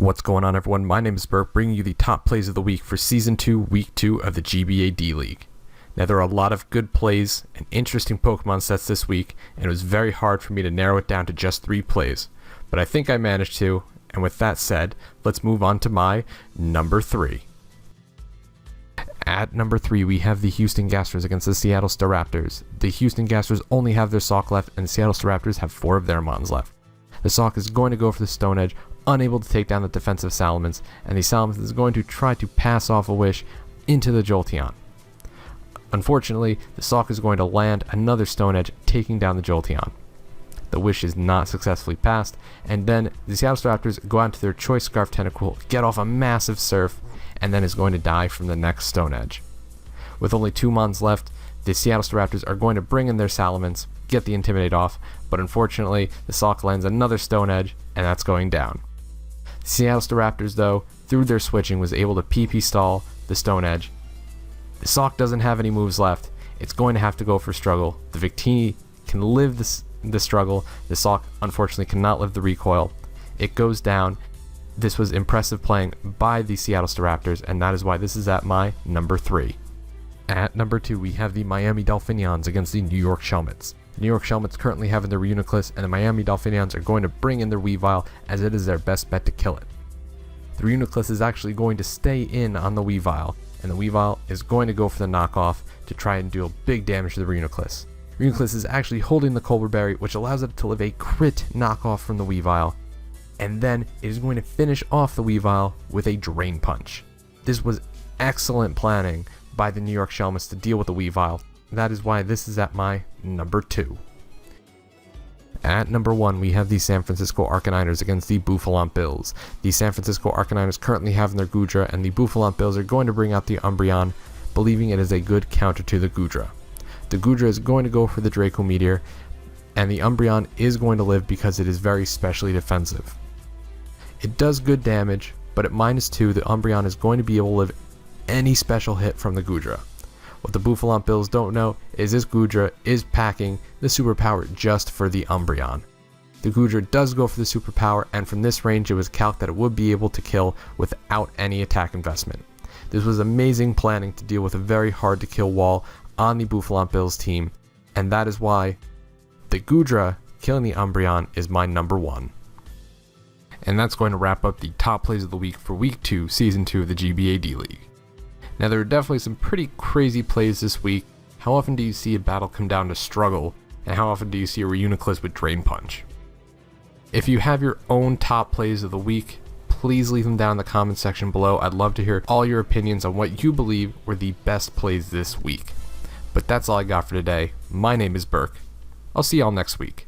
What's going on, everyone? My name is Berk, bringing you the top plays of the week for Season 2, Week 2 of the GBA D-League. Now, there are a lot of good plays and interesting Pokemon sets this week, and it was very hard for me to narrow it down to just 3 plays. But I think I managed to, and with that said, let's move on to my number 3. At number 3, we have the Houston Gastros against the Seattle Staraptors. The Houston Gastros only have their Sock left, and the Seattle Staraptors have 4 of their Mons left. The Sock is going to go for the Stone Edge, unable to take down the defensive Salamence, and the Salamence is going to try to pass off a Wish into the Jolteon. Unfortunately, the Sock is going to land another Stone Edge, taking down the Jolteon. The Wish is not successfully passed, and then the Seattle Staraptors go out to their Choice Scarf Tentacle, get off a massive Surf, and then is going to die from the next Stone Edge. With only 2 Mons left, the Seattle Staraptors are going to bring in their Salamence, get the Intimidate off, but unfortunately, the Sock lands another Stone Edge, and that's going down. The Seattle Staraptors, though, through their switching, was able to PP stall the Stone Edge. The Sock doesn't have any moves left. It's going to have to go for Struggle. The Victini can live the struggle. The Sock, unfortunately, cannot live the recoil. It goes down. This was impressive playing by the Seattle Staraptors, and that is why this is at my number 3. At number 2, we have the Miami Dolphinions against the New York Shelmets. The New York Shelmets currently have their Reuniclus, and the Miami Dolphinions are going to bring in their Weavile, as it is their best bet to kill it. The Reuniclus is actually going to stay in on the Weavile, and the Weavile is going to go for the knockoff to try and deal big damage to the Reuniclus. Reuniclus is actually holding the Colbur Berry, which allows it to live a crit knockoff from the Weavile, and then it is going to finish off the Weavile with a Drain Punch. This was excellent planning by the New York Shelmets to deal with the Weavile. That is why this is at my number 2. At number 1, we have the San Francisco Arcaniners against the Bouffalant Bills. The San Francisco Arcaniners currently have their Goodra, and the Bouffalant Bills are going to bring out the Umbreon, believing it is a good counter to the Goodra. The Goodra is going to go for the Draco Meteor, and the Umbreon is going to live because it is very specially defensive. It does good damage, but at -2, the Umbreon is going to be able to live any special hit from the Goodra. What the Bouffalant Bills don't know is this Goodra is packing the superpower just for the Umbreon. The Goodra does go for the superpower, and from this range it was calculated that it would be able to kill without any attack investment. This was amazing planning to deal with a very hard to kill wall on the Bouffalant Bills team, and that is why the Goodra killing the Umbreon is my number 1. And that's going to wrap up the top plays of the week for Week 2, Season 2 of the GBA D-League. Now, there are definitely some pretty crazy plays this week. How often do you see a battle come down to Struggle, and how often do you see a Reuniclus with Drain Punch? If you have your own top plays of the week, please leave them down in the comment section below. I'd love to hear all your opinions on what you believe were the best plays this week. But that's all I got for today. My name is Berk. I'll see y'all next week.